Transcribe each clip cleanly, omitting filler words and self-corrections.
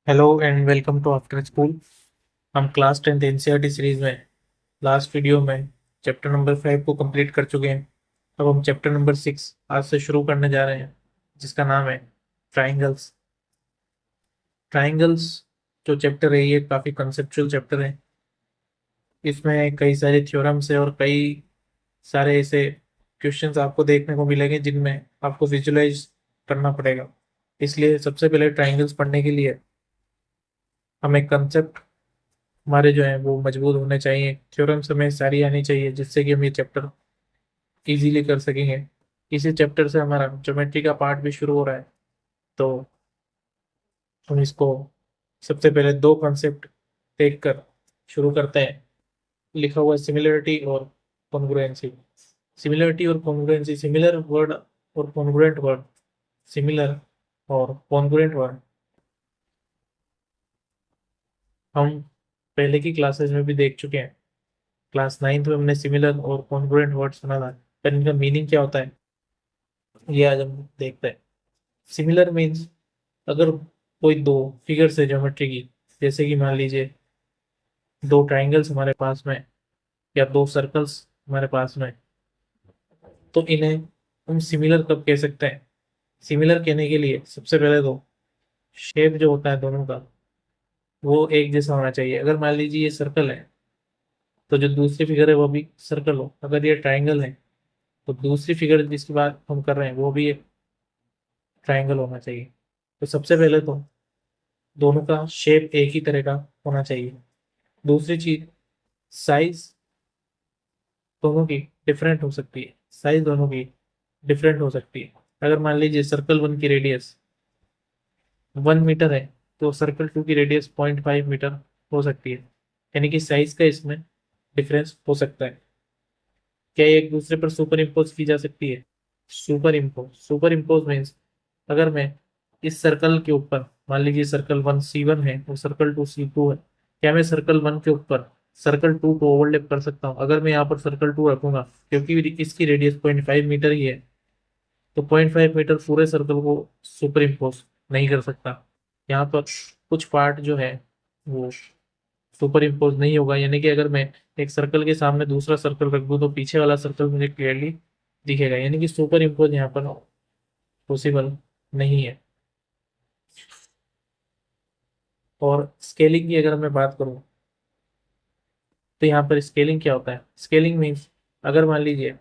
Hello and welcome to after school. हम class 10th NCERT series में last video में chapter number 5 को complete कर चुके हैं। अब हम चैप्टर नंबर 6 आज से शुरू करने जा रहे हैं, जिसका नाम है ट्राइंगल्स। ट्राइंगल्स जो चैप्टर है ये काफ़ी कंसेप्चुअल चैप्टर है। इसमें कई सारे थ्योरम्स है और कई सारे ऐसे क्वेश्चंस आपको देखने को मिलेंगे जिनमें आपको विजुलाइज करना पड़ेगा। इसलिए सबसे पहले ट्राइंगल्स पढ़ने के लिए हमें कंसेप्ट हमारे जो है वो मजबूत होने चाहिए, थ्योरम्स हमें सारी आनी चाहिए जिससे कि हम ये चैप्टर इजीली कर सकेंगे। इसी चैप्टर से हमारा ज्योमेट्री का पार्ट भी शुरू हो रहा है, तो हम इसको सबसे पहले दो कॉन्सेप्ट देख कर शुरू करते हैं। लिखा हुआ है सिमिलरिटी और कॉन्ग्रुएंसी। सिमिलरिटी और कॉन्ग्रुएंसी, सिमिलर वर्ड और कॉन्ग्रुएंट वर्ड। सिमिलर और कॉन्ग्रुएंट वर्ड हम पहले की क्लासेस में भी देख चुके हैं। क्लास 9th में हमने सिमिलर और कॉन्ग्रुएंट वर्ड सुना था, पर इनका मीनिंग क्या होता है ये आज हम देखते हैं। सिमिलर मीन्स अगर कोई दो फिगर्स है ज्योमेट्री की, जैसे कि मान लीजिए दो ट्राइंगल्स हमारे पास में या दो सर्कल्स हमारे पास में, तो इन्हें हम सिमिलर कब कह सकते हैं। सिमिलर कहने के लिए सबसे पहले तो शेप जो होता है दोनों का वो एक जैसा होना चाहिए। अगर मान लीजिए ये सर्कल है तो जो दूसरी फिगर है वो भी सर्कल हो। अगर ये ट्राइंगल है तो दूसरी फिगर जिसकी बात हम कर रहे हैं वो भी एक ट्राइंगल होना चाहिए। तो सबसे पहले तो दोनों का शेप एक ही तरह का होना चाहिए। दूसरी चीज, साइज दोनों की डिफरेंट हो सकती है। साइज दोनों की डिफरेंट हो सकती है। अगर मान लीजिए सर्कल 1 की रेडियस 1 मीटर है तो सर्कल 2 की रेडियस 0.5 मीटर हो सकती है। यानी कि साइज का इसमें डिफरेंस हो सकता है। क्या ये एक दूसरे पर सुपर इम्पोज की जा सकती है? सुपर इम्पोज मीन्स अगर मैं इस सर्कल के ऊपर, मान लीजिए सर्कल 1 C1 है और सर्कल 2 C2 है, क्या मैं सर्कल 1 के ऊपर सर्कल 2 को ओवरलैप कर सकता हूँ? अगर मैं यहाँ पर सर्कल 2 रखूंगा, क्योंकि इसकी रेडियस 0.5 मीटर ही है, तो 0.5 मीटर पूरे सर्कल को सुपर इम्पोज नहीं कर सकता। यहाँ पर कुछ पार्ट जो है वो सुपर इम्पोज नहीं होगा। यानी कि अगर मैं एक सर्कल के सामने दूसरा सर्कल रख दूं तो पीछे वाला सर्कल मुझे क्लियरली दिखेगा। यानी कि सुपर इम्पोज यहाँ पर पॉसिबल नहीं है। और स्केलिंग की अगर मैं बात करूं तो यहाँ पर स्केलिंग क्या होता है? स्केलिंग मीन्स अगर मान लीजिए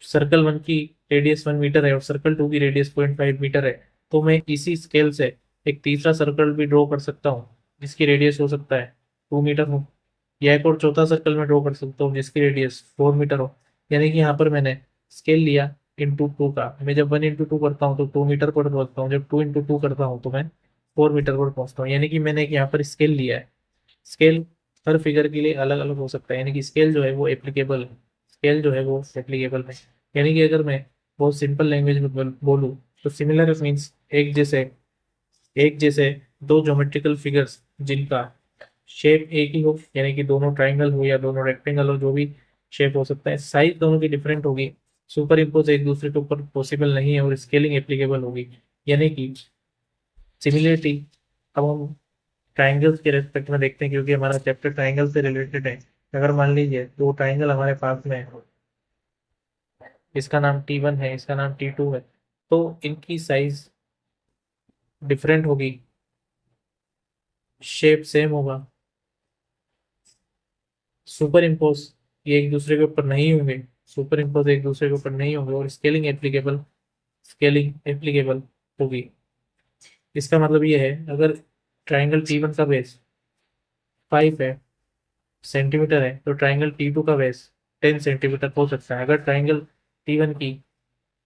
सर्कल 1 की रेडियस 1 मीटर है और सर्कल 2 की रेडियस 0.5 मीटर है, तो मैं इसी स्केल से एक तीसरा सर्कल भी ड्रॉ कर सकता हूँ जिसकी रेडियस हो सकता है 2 मीटर हो, या एक और चौथा सर्कल में ड्रॉ कर सकता हूँ जिसकी रेडियस 4 मीटर हो। यानी कि यहाँ पर मैंने स्केल लिया इंटू टू का। मैं जब 1 इंटू 2 करता हूँ तो 2 मीटर पर पहुंचता हूँ, जब 2 इंटू 2 करता हूँ तो मैं 4 मीटर पर पहुंचता हूँ। यानी कि मैंने एक यहाँ पर स्केल लिया है। स्केल हर फिगर के लिए अलग अलग हो सकता है, यानी कि स्केल जो है वो एप्लीकेबल है। स्केल जो है वो एप्लीकेबल है। यानी कि अगर मैं बहुत सिंपल लैंग्वेज में बोलूँ तो सिमिलर मीन्स एक जैसे दो ज्योमेट्रिकल फिगर्स जिनका शेप एक ही हो, यानी कि दोनों ट्राइंगल हो या दोनों रेक्टेंगल हो, जो भी शेप हो सकता है, साइज दोनों की डिफरेंट होगी, सुपर इम्पोज एक दूसरे के ऊपर पॉसिबल नहीं है और स्केलिंग एप्लीकेबल होगी। यानी कि सिमिलरिटी अब हम ट्राइंगल्स के रेस्पेक्ट में देखते हैं, क्योंकि हमारा चैप्टर ट्राइंगल से रिलेटेड है। अगर मान लीजिए दो ट्राइंगल हमारे पास में है, इसका नाम T1 है, इसका नाम T2 है, तो इनकी साइज डिफरेंट होगी, शेप सेम होगा, सुपर इम्पोज ये एक दूसरे के ऊपर नहीं होंगे, सुपर इम्पोज एक दूसरे के ऊपर नहीं होंगे, और स्केलिंग एप्लीकेबल होगी। इसका मतलब ये है, अगर ट्राइंगल T1 का बेस 5 सेंटीमीटर है तो ट्राइंगल T2 का बेस 10 सेंटीमीटर हो सकता है। अगर ट्राइंगल T1 की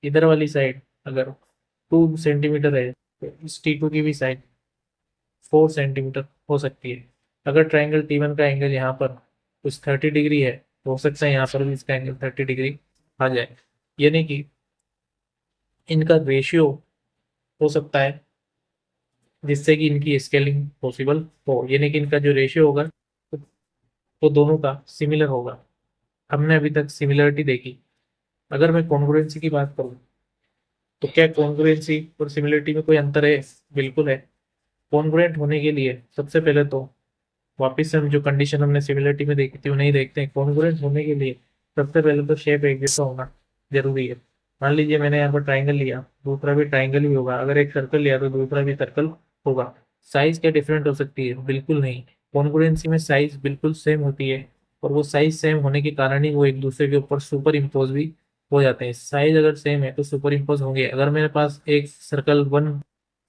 इधर वाली साइड अगर 2 सेंटीमीटर है तो इस T2 की भी साइड 4 सेंटीमीटर हो सकती है। अगर ट्राइंगल T1 का एंगल यहाँ पर कुछ 30 डिग्री है तो हो सकता है यहाँ पर भी इसका एंगल 30 डिग्री आ जाए। यानी कि इनका रेशियो हो सकता है जिससे कि इनकी स्केलिंग पॉसिबल हो। यानी कि इनका जो रेशियो होगा वो दोनों का सिमिलर होगा। हमने अभी तक सिमिलरिटी देखी। अगर मैं कॉन्ग्रुएंसी की बात करूँ तो क्या कॉन्ग्रुएंसी और सिमिलरिटी में कोई अंतर है? बिल्कुल है। कॉन्ग्रुएंट होने के लिए सबसे पहले तो वापिस से हम जो कंडीशन हमने सिमिलरिटी में देखी थी उन्हें ही देखते हैं। कॉन्ग्रुएंट होने के लिए सबसे पहले तो शेप एक जैसा होना जरूरी है। मान लीजिए मैंने यहाँ पर ट्राइंगल लिया, दूसरा भी ट्राइंगल ही होगा। अगर एक सर्कल लिया तो दूसरा भी सर्कल होगा। साइज क्या डिफरेंट हो सकती है? बिल्कुल नहीं। कॉन्ग्रुएंसी में साइज बिल्कुल सेम होती है, और वो साइज सेम होने के कारण ही वो एक दूसरे के ऊपर सुपर इम्पोज भी हो जाते हैं। साइज अगर सेम है तो सुपर इम्पोज होंगे। अगर मेरे पास एक सर्कल 1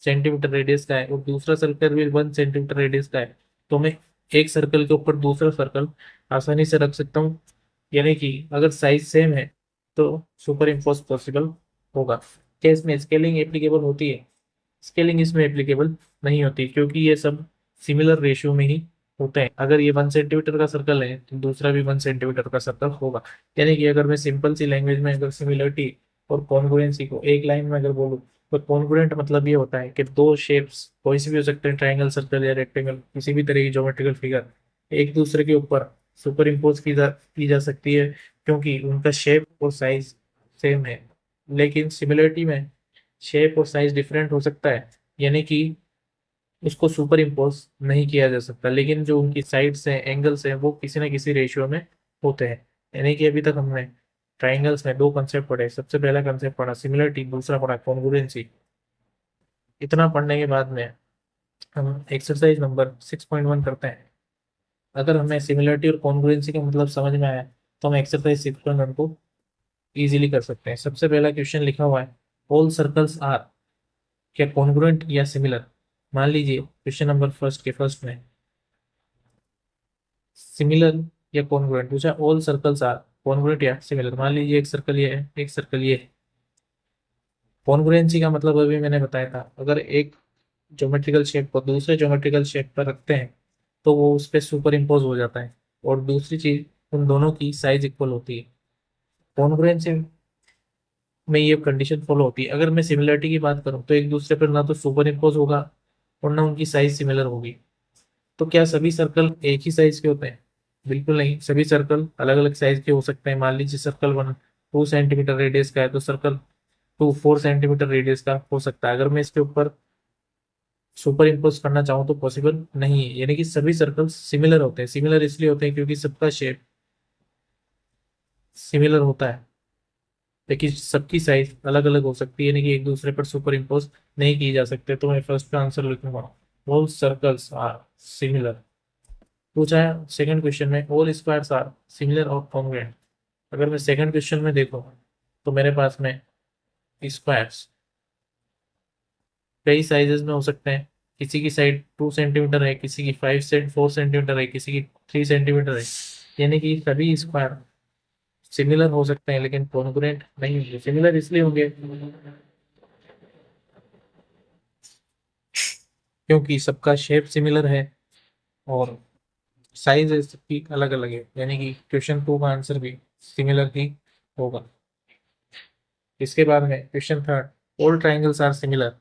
सेंटीमीटर रेडियस का है और दूसरा सर्कल भी 1 सेंटीमीटर रेडियस का है, तो मैं एक सर्कल के ऊपर दूसरा सर्कल आसानी से रख सकता हूँ। यानी कि अगर साइज सेम है तो सुपर इम्पोज पॉसिबल होगा। क्या इसमें स्केलिंग एप्लीकेबल होती है? स्केलिंग इसमें एप्लीकेबल नहीं होती, क्योंकि ये सब सिमिलर रेशियो में ही होते हैं। अगर ये 1 सेंटीमीटर का सर्कल है तो दूसरा भी 1 सेंटीमीटर का सर्कल होगा। यानी कि अगर मैं सिंपल सी लैंग्वेज में अगर सिमिलरिटी और कॉन्ग्रुएंसी को एक लाइन में अगर बोलूँ, तो कॉन्ग्रुएंट मतलब ये होता है कि दो शेप्स कोई सी भी हो सकते हैं, ट्राइंगल, सर्कल या रेक्टेंगल, किसी भी तरह की ज्योमेट्रिकल फिगर एक दूसरे के ऊपर सुपर इम्पोज की जा सकती है, क्योंकि उनका शेप और साइज सेम है। लेकिन सिमिलरिटी में शेप और साइज डिफरेंट हो सकता है, यानी कि उसको सुपर इम्पोज नहीं किया जा सकता। लेकिन जो उनकी साइड्स हैं, एंगल्स हैं, वो किसी न किसी रेशियो में होते हैं। यानी कि अभी तक हमने ट्राइंगल्स में दो कंसेप्ट पढ़े। सबसे पहला कंसेप्ट पढ़ा सिमिलरिटी, दूसरा पढ़ा कॉन्ग्रुएंसी। इतना पढ़ने के बाद में हम एक्सरसाइज नंबर 6.1 करते हैं। अगर हमें सिमिलरिटी और कॉन्ग्रुएंसी का मतलब समझ में आया तो हम एक्सरसाइज 6.1 को इजीली कर सकते हैं। सबसे पहला क्वेश्चन लिखा हुआ है, ऑल सर्कल्स आर, क्या कॉन्ग्रुएंट या सिमिलर? मान लीजिए क्वेश्चन नंबर फर्स्ट के फर्स्ट में सिमिलर या कॉन्ग्रुएंट पूछा। ऑल सर्कल्स आर कॉन्ग्रुएंट या सिमिलर। मान लीजिए एक सर्कल ये है, एक सर्कल ये है। कॉन्ग्रुएंसी का मतलब अभी मैंने बताया था, अगर एक ज्योमेट्रिकल शेप को दूसरे ज्योमेट्रिकल शेप पर रखते हैं तो वो उस पर सुपर इम्पोज हो जाता है। और दूसरी चीज, उन दोनों की साइज इक्वल होती है। कॉन्ग्रुएंसी में ये कंडीशन फॉलो होती है। अगर मैं सिमिलरिटी की बात करूं तो एक दूसरे पर ना तो सुपर इम्पोज होगा और ना उनकी साइज सिमिलर होगी। तो क्या सभी सर्कल एक ही साइज के होते हैं? बिल्कुल नहीं। सभी सर्कल अलग अलग साइज के हो सकते हैं। मान लीजिए सर्कल 1 2 सेंटीमीटर रेडियस का है तो सर्कल 2 4 सेंटीमीटर रेडियस का हो सकता है। अगर मैं इसके ऊपर सुपर इम्पोज करना चाहूँ तो पॉसिबल नहीं है। यानी कि सभी सर्कल सिमिलर होते हैं। सिमिलर इसलिए होते हैं क्योंकि सबका शेप सिमिलर होता है, लेकिन सबकी साइज अलग अलग हो सकती है, यानी कि एक दूसरे पर सुपर इम्पोज नहीं की जा सकते। तो मैं फर्स्ट का आंसर लिखूंगा, ऑल सर्कल्स आर सिमिलर। पूछा है सेकंड क्वेश्चन में, ऑल स्क्वायर्स आर सिमिलर और कॉन्ग्रुएंट। अगर मैं सेकंड क्वेश्चन में देखूं तो मेरे पास में स्क्वायर्स कई साइजेस में हो सकते हैं। किसी की साइड 2 सेंटीमीटर है, किसी की 4 सेंटीमीटर है, किसी की 3 सेंटीमीटर है। यानी कि सभी स्क्वायर सिमिलर हो सकते हैं लेकिन कॉन्ग्रुएंट नहीं होंगे। सिमिलर इसलिए होंगे क्योंकि सबका शेप सिमिलर है और साइज सबकी अलग अलग है। यानी कि क्वेश्चन 2 का आंसर भी सिमिलर ही होगा। इसके बाद में question third, all triangles are similar.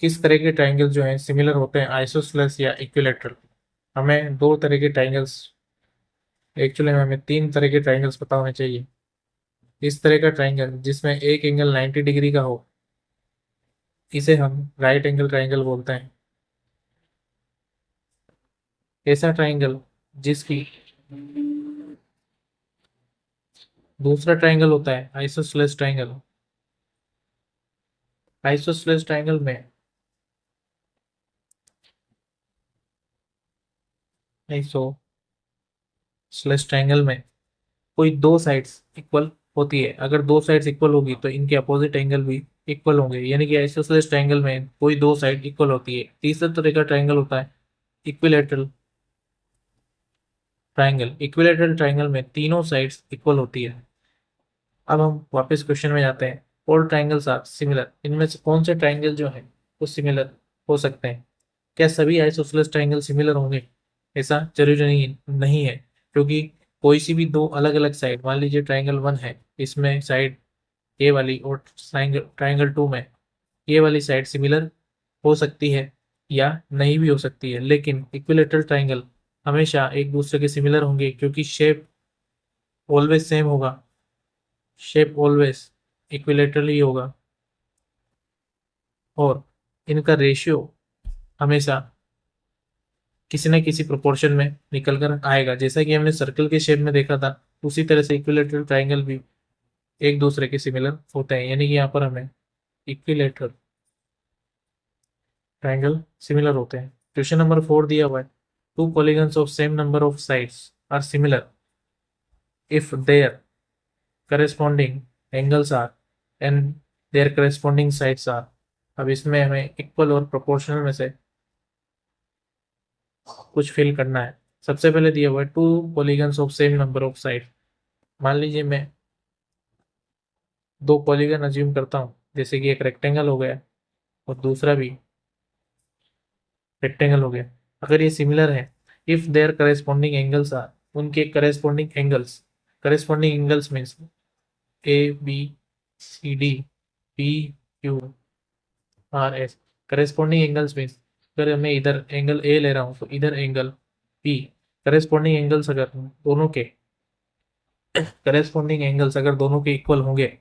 किस तरह के ट्राइंगल जो हैं सिमिलर होते हैं, आइसोसेलेस या इक्विलैटरल? हमें दो तरह के ट्राइंगल्स, एक्चुअली में हमें तीन तरह के ट्राइंगल्स पता होने चाहिए। इस तरह का ट्राइंगल जिसमें एक एंगल 90 डिग्री का हो, इसे हम राइट एंगल ट्राइंगल बोलते हैं। ऐसा ट्राइंगल जिसकी दूसरा ट्राइंगल होता है आइसोसेलेस ट्राइंगल। आइसोसेलेस ट्राइंगल में आइसोसेलेस ट्राइंगल में कोई दो साइड्स इक्वल होती है। अगर दो साइड्स इक्वल होगी तो इनके अपोजिट एंगल भी इक्वल होंगे। यानी कि आइसोसेलेस ट्राइंगल में कोई दो साइड इक्वल होती है। तीसरा तरह का ट्राइंगल होता है इक्विलैटरल ट्राइंगल। इक्विलैटरल ट्राइंगल में तीनों साइड्स इक्वल होती है। अब हम वापस क्वेश्चन में जाते हैं, ऑल ट्राइंगल्स आर सिमिलर। इनमें से कौन से ट्राइंगल जो है वो सिमिलर हो सकते हैं? क्या सभी आइसोसेलेस ट्राइंगल सिमिलर होंगे? ऐसा जरूरी नहीं है, क्योंकि कोई सी भी दो अलग अलग साइड, मान लीजिए ट्राइंगल 1 है, इसमें साइड ए वाली और ट्राइंगल 2 में ये वाली साइड सिमिलर हो सकती है या नहीं भी हो सकती है। लेकिन इक्विलैटरल ट्राइंगल हमेशा एक दूसरे के सिमिलर होंगे, क्योंकि शेप ऑलवेज सेम होगा। शेप ऑलवेज इक्विलैटरल ही होगा और इनका रेशियो हमेशा किसी न किसी प्रोपोर्शन में निकल कर आएगा। जैसा कि हमने सर्कल के शेप में देखा था, उसी तरह से इक्विलेटरल ट्राइंगल भी एक दूसरे के सिमिलर होते हैं, यानी कि यहाँ पर हमें इक्विलेटरल ट्राइंगल सिमिलर होते हैं। क्वेश्चन नंबर 4 दिया हुआ है, two polygons of same number of sides are similar if their corresponding angles are and their corresponding sides are. अब इसमें हमें इक्वल और प्रोपोर्शनल में से कुछ फिल करना है। सबसे पहले दिया हुआ है two polygons of same number of side. मान लीजिए मैं दो पॉलीगन अज्यूम करता हूँ, जैसे कि एक रेक्टेंगल हो गया और दूसरा भी रेक्टेंगल हो गया। अगर ये सिमिलर है, if there corresponding angles are, उनके corresponding angles means A B C D P Q R S. Corresponding angles means अगर मैं इधर एंगल ए ले रहा हूँ तो इधर एंगल पी। करेस्पॉन्डिंग एंगल्स अगर दोनों के इक्वल होंगे,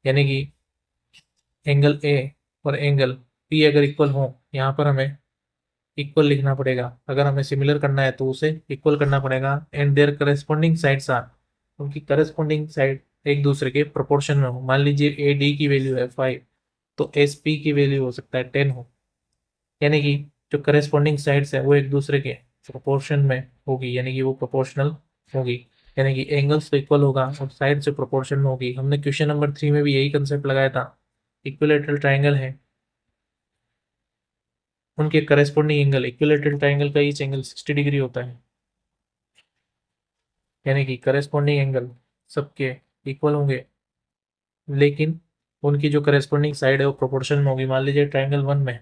यानी कि एंगल ए और एंगल पी अगर इक्वल हो, यहाँ पर हमें इक्वल लिखना पड़ेगा। अगर हमें सिमिलर करना है तो उसे इक्वल करना पड़ेगा। And their corresponding sides are, उनकी करस्पॉन्डिंग साइड एक दूसरे के प्रोपोर्शन में हो। मान लीजिए ए डी की वैल्यू है 5, तो एस पी की वैल्यू हो सकता है 10 हो, यानी कि जो करस्पॉन्डिंग साइड्स है वो एक दूसरे के प्रोपोर्शन में होगी, यानी कि वो प्रोपोर्शनल होगी। यानी कि एंगल्स तो इक्वल होगा और साइड से प्रोपोर्शन में होगी। हमने क्वेश्चन नंबर 3 में भी यही कंसेप्ट लगाया था। इक्विलेटरल ट्राइंगल है, उनके करस्पॉन्डिंग एंगल, इक्विलेटरल ट्राइंगल का ईच एंगल 60 डिग्री होता है, यानी कि करस्पॉन्डिंग एंगल सबके इक्वल होंगे, लेकिन उनकी जो करस्पॉन्डिंग साइड है वो प्रोपोर्शन में होगी। मान लीजिए ट्राइंगल 1 में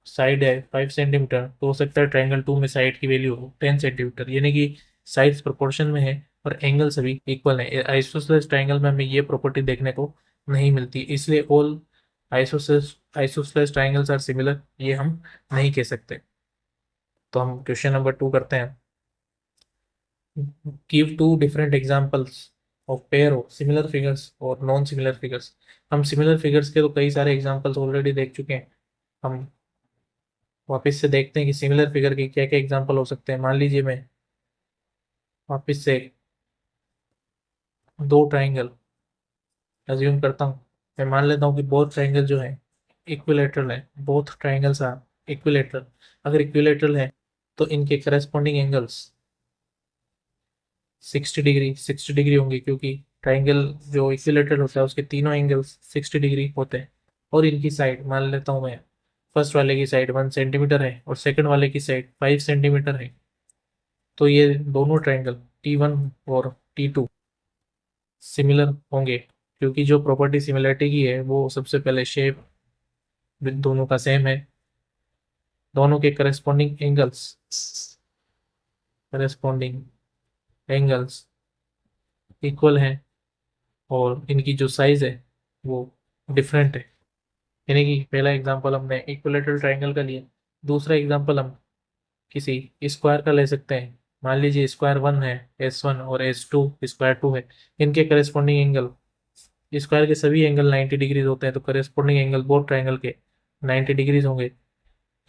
साइड है 5 सेंटीमीटर, तो हो सकता है ट्राइंगल 2 में साइड की वैल्यू हो 10 सेंटीमीटर, यानी कि साइड्स प्रोपोर्शन में है और एंगल सभी इक्वल है। आइसोसेलेस ट्राइंगल में हमें ये प्रॉपर्टी देखने को नहीं मिलती, इसलिए all isosceles triangles are similar ये हम नहीं कह सकते। तो हम क्वेश्चन नंबर 2 करते हैं। Give two different examples of pair of similar figures और नॉन सिमिलर फिगर्स। हम सिमिलर फिगर्स के तो कई सारे एग्जांपल्स ऑलरेडी देख चुके हैं, हम वापस से देखते हैं कि सिमिलर फिगर के क्या क्या एग्जांपल हो सकते हैं। मान लीजिए मैं वापस से दो ट्राइंगल अज्यूम करता हूँ। मैं मान लेता हूँ कि बोथ ट्राइंगल जो है इक्विलेटरल है, बोथ ट्राइंगल्स आर इक्विलेटरल। अगर इक्विलेटरल है तो इनके करस्पॉन्डिंग एंगल्स 60 डिग्री होंगे, क्योंकि ट्राइंगल जो इक्विलेटरल होता है उसके तीनों एंगल्स 60 डिग्री होते हैं। और इनकी साइड मान लेता हूँ मैं, फर्स्ट वाले की साइड 1 सेंटीमीटर है और सेकंड वाले की साइड 5 सेंटीमीटर है, तो ये दोनों ट्राइंगल T1 और T2 सिमिलर होंगे, क्योंकि जो प्रॉपर्टी सिमिलरिटी की है वो सबसे पहले शेप दोनों का सेम है, दोनों के करस्पॉन्डिंग एंगल्स इक्वल हैं और इनकी जो साइज है वो डिफरेंट है। यानी कि पहला एग्जांपल हमने इक्विलेटरल ट्राइंगल का लिया, दूसरा एग्जांपल हम किसी स्क्वायर का ले सकते हैं। मान लीजिए स्क्वायर 1 है S1 और S2 स्क्वायर 2 है, इनके करस्पॉन्डिंग एंगल, स्क्वायर के सभी एंगल 90 डिग्रीज होते हैं, तो करस्पॉन्डिंग एंगल बोथ ट्राइंगल के 90 डिग्रीज होंगे।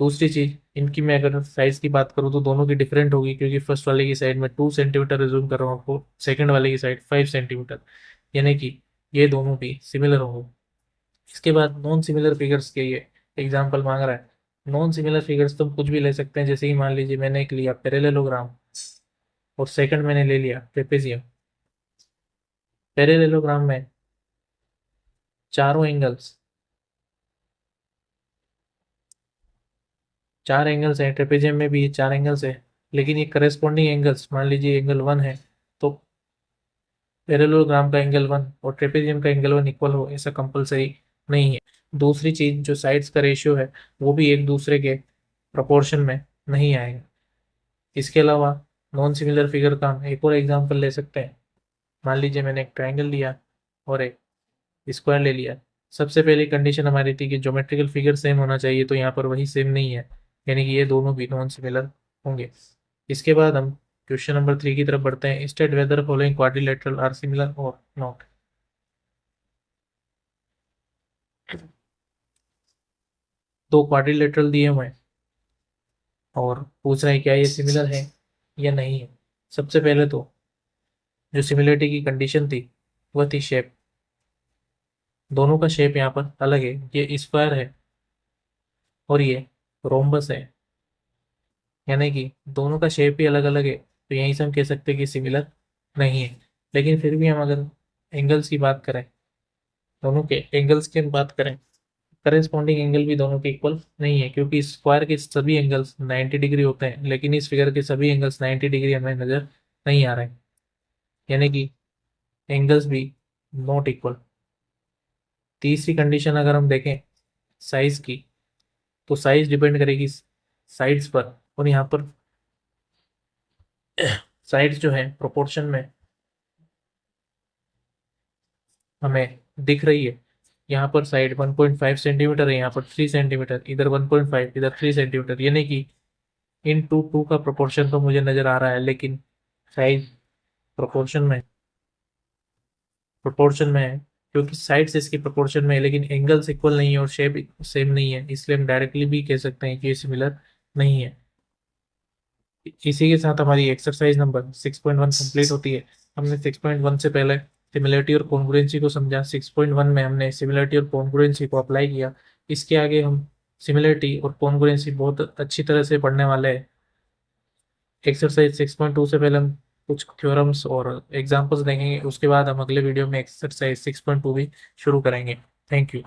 दूसरी चीज, इनकी मैं अगर साइज की बात करूँ तो दोनों की डिफरेंट होगी, क्योंकि फर्स्ट वाले की साइड में 2 सेंटीमीटर रिज्यूम कर रहा हूँ आपको, सेकंड वाले की साइड 5 सेंटीमीटर, यानी कि ये दोनों भी सिमिलर होंगे। इसके बाद नॉन सिमिलर फिगर्स के ये एग्जाम्पल मांग रहा है। नॉन सिमिलर फिगर्स तो कुछ भी ले सकते हैं, जैसे कि मान लीजिए मैंने एक लिया पैरेललोग्राम और सेकंड मैंने ले लिया ट्रेपेजियम। पैरेललोग्राम में चारों एंगल्स, चार एंगल्स हैं, ट्रेपेजियम में भी ये चार एंगल्स है, लेकिन ये करस्पॉन्डिंग एंगल्स, मान लीजिए एंगल 1 है तो पैरेललोग्राम का एंगल 1 और ट्रेपेजियम का एंगल 1 इक्वल हो, ऐसा कंपलसरी नहीं है। दूसरी चीज, जो साइड्स का रेशियो है वो भी एक दूसरे के प्रोपोर्शन में नहीं आएगा। इसके अलावा नॉन सिमिलर फिगर का हम एक और एग्जांपल ले सकते हैं। मान लीजिए मैंने एक ट्राइंगल लिया और एक स्क्वायर ले लिया। सबसे पहली कंडीशन हमारी थी कि ज्योमेट्रिकल फिगर सेम होना चाहिए, तो यहाँ पर वही सेम नहीं है, यानी कि ये दोनों भी नॉन सिमिलर होंगे। इसके बाद हम क्वेश्चन नंबर 3 की तरफ बढ़ते हैं। State whether following quadrilateral are similar or not. दो क्वाड्रिलेटरल दिए हुए हैं, और पूछ रहा है क्या ये सिमिलर है या नहीं है। सबसे पहले तो जो सिमिलरिटी की कंडीशन थी वह थी शेप। दोनों का शेप यहाँ पर अलग है, ये स्क्वायर है और ये रोम्बस है, यानी कि दोनों का शेप ही अलग अलग है, तो यहीं से हम कह सकते हैं कि सिमिलर नहीं है। लेकिन फिर भी हम अगर एंगल्स की बात करें, दोनों के एंगल्स की बात करें, करेस्पॉन्डिंग एंगल भी दोनों के इक्वल नहीं है, क्योंकि स्क्वायर के सभी एंगल्स 90 डिग्री होते हैं, लेकिन इस फिगर के सभी एंगल्स 90 डिग्री हमें नजर नहीं आ रहे हैं, यानी कि एंगल्स भी नॉट इक्वल। तीसरी कंडीशन अगर हम देखें साइज की, तो साइज डिपेंड करेगी साइड्स पर, और यहाँ पर साइड्स जो है प्रोपोर्शन में हमें दिख रही है। यहाँ पर साइड 1.5 सेंटीमीटर है, यहाँ पर 3 सेंटीमीटर, इधर 1.5, इधर 3 सेंटीमीटर, यानी कि इन टू टू का प्रोपोर्शन तो मुझे नजर आ रहा है, लेकिन साइज प्रोपोर्शन में प्रोपोर्शन में है, क्योंकि साइड्स इसकी प्रोपोर्शन में है, लेकिन एंगल्स इक्वल नहीं है और शेप सेम नहीं है, इसलिए हम डायरेक्टली भी कह सकते हैं कि ये सिमिलर नहीं है। इसी के साथ हमारी एक्सरसाइज नंबर 6.1 कंप्लीट होती है। हमने 6.1 से पहले सिमिलरिटी और कॉन्ग्रुएंसी को समझा, 6.1 में हमने सिमिलरिटी और कॉन्ग्रुएंसी को अप्लाई किया। इसके आगे हम सिमिलरिटी और कॉन्ग्रुएंसी बहुत अच्छी तरह से पढ़ने वाले हैं। एक्सरसाइज 6.2 से पहले हम कुछ थ्योरम्स और एग्जांपल्स देखेंगे, उसके बाद हम अगले वीडियो में एक्सरसाइज 6.2 भी शुरू करेंगे। Thank you.